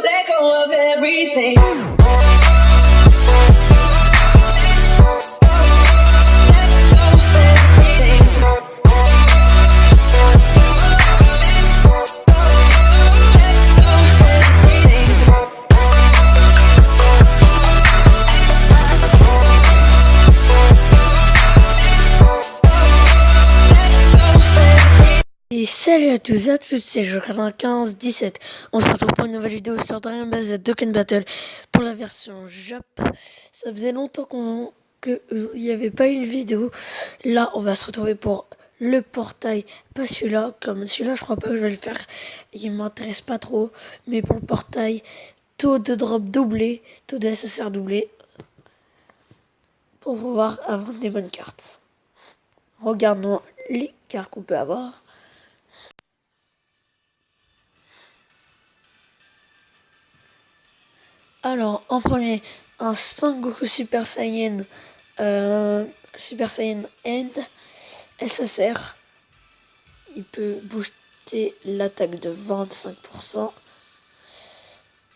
Let go of everything. Et salut à tous et à toutes, c'est Jo9517. On se retrouve pour une nouvelle vidéo sur Dragon Ball Z Dokkan Battle pour la version Jap. Ça faisait longtemps qu'il n'y avait pas eu une vidéo. Là, on va se retrouver pour le portail. Pas celui-là, comme celui-là, je crois pas que je vais le faire. Il m'intéresse pas trop. Mais pour le portail, taux de drop doublé, taux de SSR doublé. Pour pouvoir avoir des bonnes cartes. Regardons les cartes qu'on peut avoir. Alors, en premier, un Sangoku Super Saiyan End SSR. Il peut booster l'attaque de 25%.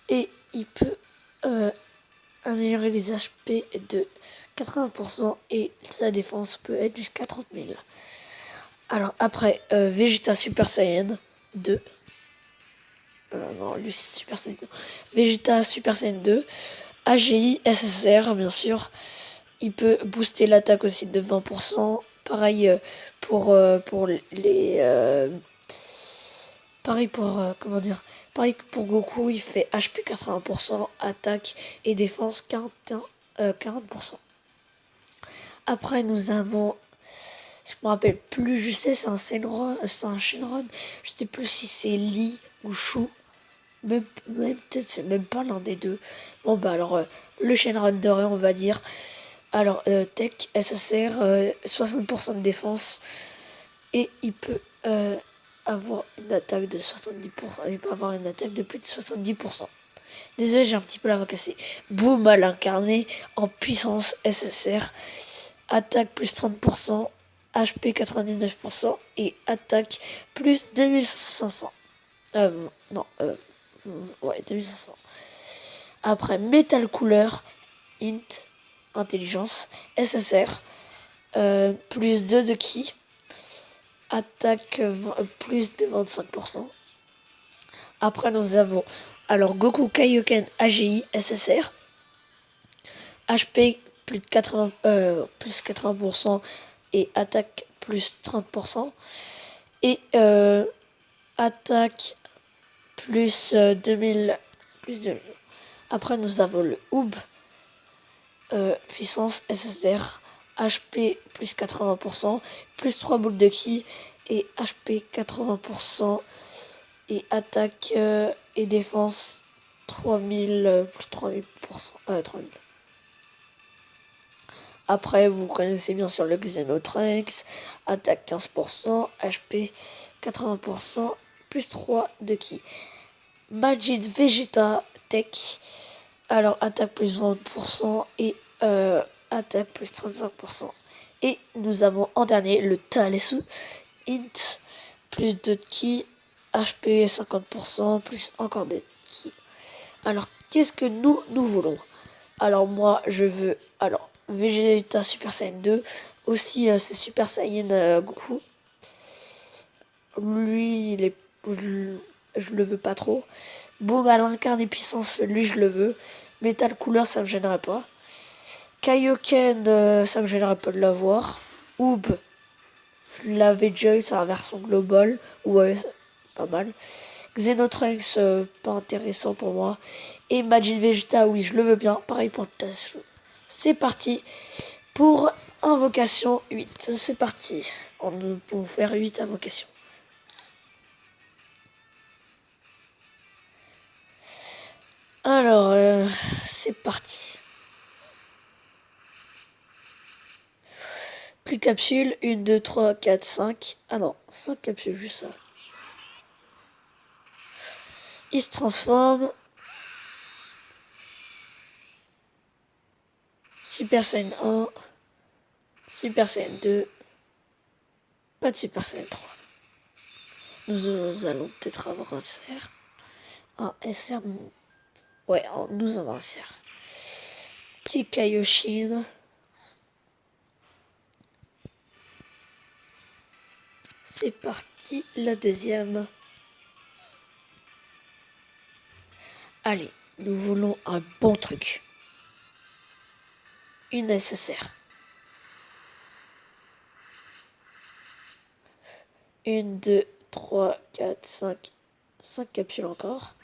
Et il peut améliorer les HP de 80%. Et sa défense peut être jusqu'à 30 000. Alors, après, Vegeta Super Saiyan 2. Non, lui c'est Super Saiyan 2. Vegeta Super Saiyan 2. AGI SSR, bien sûr. Il peut booster l'attaque aussi de 20%. Pareil pour les... pareil pour... comment dire? Pareil que pour Goku, il fait HP 80%, attaque et défense 40%. Après, nous avons... Je me rappelle plus, je sais, c'est un Shenron. Je sais plus si c'est Lee ou Shu. Même peut-être c'est même pas l'un des deux. Bon bah alors le Shenron doré on va dire. Alors Tech SSR 60% de défense et il peut avoir une attaque de 70%. Il peut avoir une attaque de plus de 70%. Désolé j'ai un petit peu la voix cassée. Boom à l'incarné en puissance SSR. Attaque plus 30%. HP 99% et attaque plus 2500. Non, ouais, 2500. Après, Metal Couleur, Int, Intelligence, SSR, plus 2 de ki, attaque plus de 25%. Après, nous avons alors Goku Kaioken AGI SSR, HP plus de 80% et attaque plus 30%. Et attaque plus 2000. Plus 2000. Après, nous avons le Oob, puissance SSR, HP plus 80%, plus 3 boules de ki et HP 80% et attaque et défense 3000, plus 3000%. 3000. Après, vous connaissez bien sûr le Xenotrunks, attaque 15%, HP 80%, plus 3 de ki. Majid Vegeta Tech, alors attaque plus 20% et attaque plus 35%. Et nous avons en dernier le Talesu Int, plus 2 de ki, HP 50%, plus encore de ki. Alors qu'est-ce que nous voulons? Alors moi je veux Vegeta Super Saiyan 2, aussi ce Super Saiyan Goku. Lui il est... Je le veux pas trop. Boom à l'incarné puissance, lui je le veux. Metal Couleur, ça me gênerait pas. Kaioken, ça me gênerait pas de l'avoir. Oob, je l'avais déjà eu, c'est la version globale. Ouais, pas mal. Xenotrunks, pas intéressant pour moi. Et Majin Vegeta, oui, je le veux bien. Pareil pour Tatsu. C'est parti pour invocation 8. C'est parti. On peut faire 8 invocations. Alors, c'est parti. Plus de capsules. 1, 2, 3, 4, 5. Ah non, 5 capsules, juste ça. Il se transforme. Super Saiyan 1. Super Saiyan 2. Pas de Super Saiyan 3. Nous allons peut-être avoir un SR. Un SR Ouais, en 12 ans d'ancière. Kikayoshin. C'est parti, la deuxième. Allez, nous voulons un bon truc. Une nécessaire. Une, deux, trois, quatre, cinq. 5 capsules encore.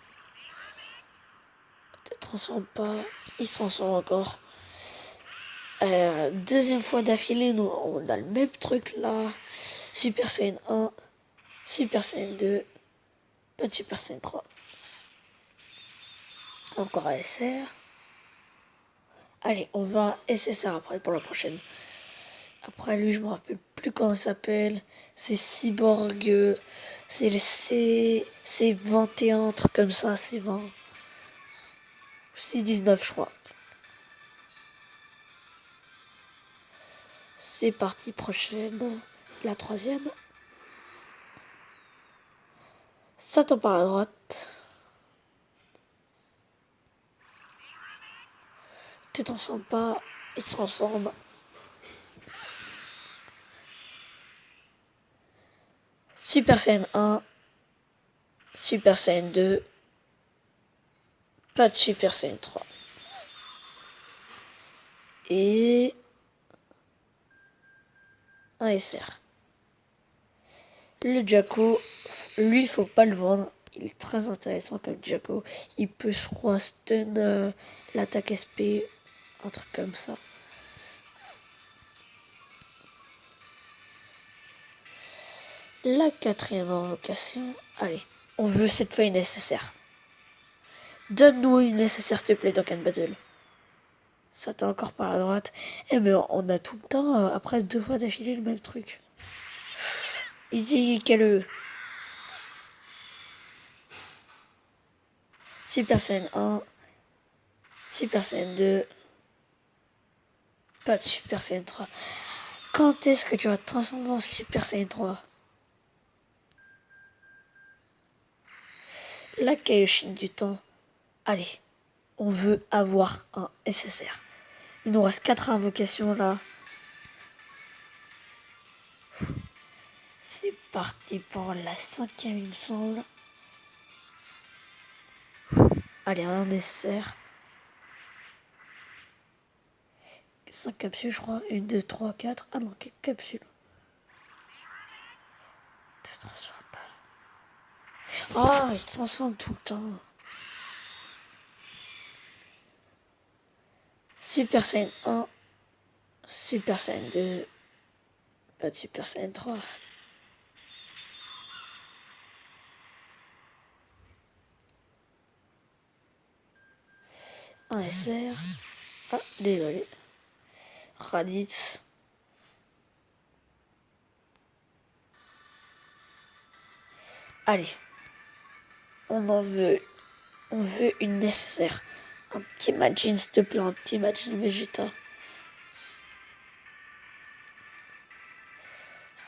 Ne transforme pas. Il s'en sort encore. Deuxième fois d'affilée, nous on a le même truc là. Super Saiyan 1, Super Saiyan 2, pas de Super Saiyan 3. Encore ASR. Allez, on va SSR après pour la prochaine. Après lui, je me rappelle plus comment il s'appelle. C'est Cyborg. C'est le C. 21, un truc comme ça. C'est 20. C'est 19, je crois. C'est parti, prochaine. La troisième. Ça tombe par la droite. Tu te transformes pas. Il se transforme. Super Saiyan 1. Super Saiyan 2. Pas de Super Saiyan 3. Et un SR. Le Jaco, lui, faut pas le vendre. Il est très intéressant comme Jaco. Il peut, je crois, stun l'attaque SP, un truc comme ça. La quatrième invocation. Allez, on veut cette fois une nécessaire. Donne-nous une nécessaire, s'il te plaît, dans Can Battle. Ça t'est encore par la droite. Eh ben, on a tout le temps, après 2 fois d'affilée, le même truc. Il dit qu'elle... Super Saiyan 1, Super Saiyan 2, pas de Super Saiyan 3. Quand est-ce que tu vas te transformer en Super Saiyan 3? La Kaioshin du temps. Allez, on veut avoir un SSR. Il nous reste 4 invocations là. C'est parti pour la 5e, il me semble. Allez, un SSR. 5 capsules, je crois. 1, 2, 3, 4. Ah non, 4 capsules. Te transforme pas. Ah, il se transforme tout le temps. Super Saiyan 1. Super Saiyan 2. Pas de Super Saiyan 3. Un SR. Ah, désolé. Raditz. Allez. On veut une nécessaire. Un petit Majin, s'il te plaît, un petit Majin Vegeta.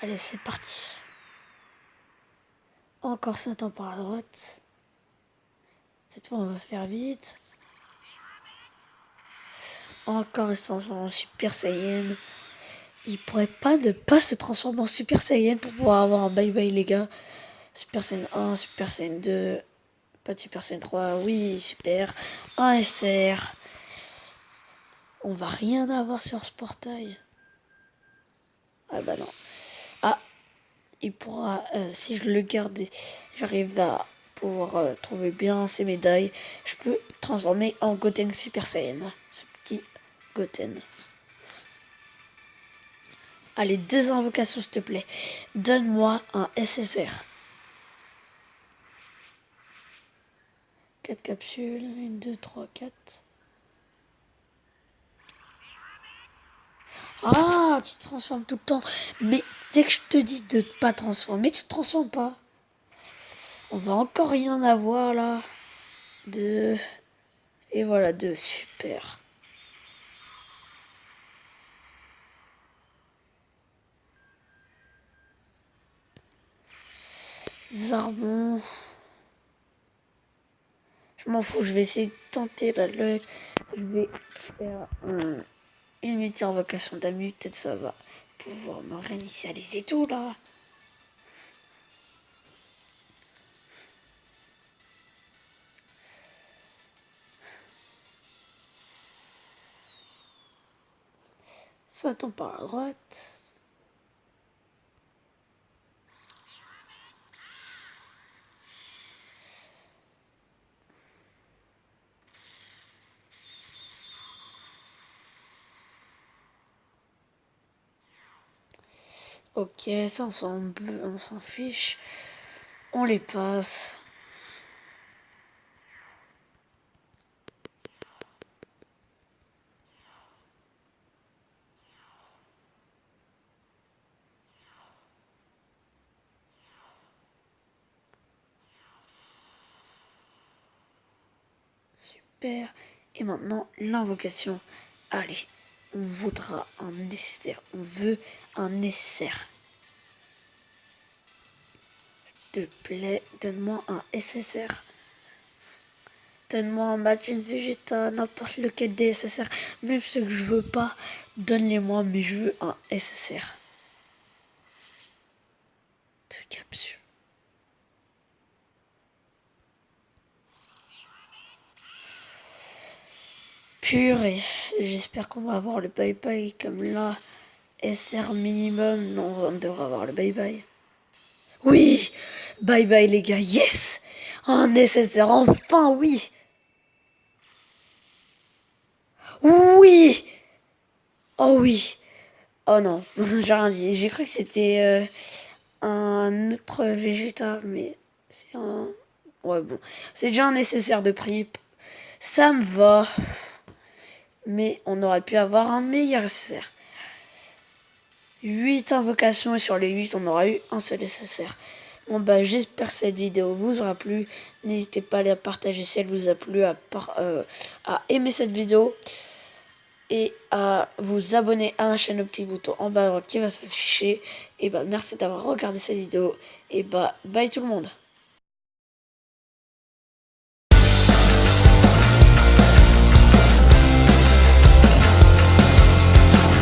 Allez, c'est parti. Encore 5 ans par la droite. Cette fois, on va faire vite. Encore une transforme en Super Saiyan. Il pourrait pas ne pas se transformer en Super Saiyan pour pouvoir avoir un bye-bye, les gars. Super Saiyan 1, Super Saiyan 2. Pas de Super Saiyan 3. Oui, super. Un SR. On va rien avoir sur ce portail. Ah bah non. Ah, il pourra, si je le garde, j'arrive à pouvoir trouver bien ces médailles, je peux transformer en Goten Super Saiyan. Ce petit Goten. Allez, 2 invocations, s'il te plaît. Donne-moi un SSR. 4 capsules. 1, 2, 3, 4. Ah, tu te transformes tout le temps. Mais dès que je te dis de ne pas transformer, tu te transformes pas. On va encore rien avoir là. 2. Et voilà, 2. Super. Zarbon. Je Je m'en fous, je vais essayer de tenter la luck. Je vais faire une multi-invocation d'amu, peut-être ça va pouvoir me réinitialiser tout là. Ça tombe par la droite. Ok, ça on s'en fiche. On les passe. Super. Et maintenant, l'invocation. Allez, on voudra un nécessaire. On veut un nécessaire. S'il te plaît, donne-moi un SSR. Donne-moi un Magus Vegeta, n'importe lequel des SSR. Même ceux que je veux pas, donne-les-moi, mais je veux un SSR. De capsule. Purée, j'espère qu'on va avoir le bye-bye comme là. SR minimum, non, on devrait avoir le bye-bye. Oui, bye-bye les gars, yes. Un SSR, enfin, oui. Oui. Oh oui. Oh non, j'ai rien dit. J'ai cru que c'était un autre végétal, mais c'est un... Ouais, bon. C'est déjà un nécessaire de prix. Ça me va. Mais on aurait pu avoir un meilleur nécessaire. 8 invocations et sur les 8, on aura eu un seul nécessaire. Bon bah j'espère que cette vidéo vous aura plu. N'hésitez pas à la partager si elle vous a plu, à aimer cette vidéo. Et à vous abonner à ma chaîne au petit bouton en bas à droite qui va s'afficher. Et bah merci d'avoir regardé cette vidéo. Et bah bye tout le monde.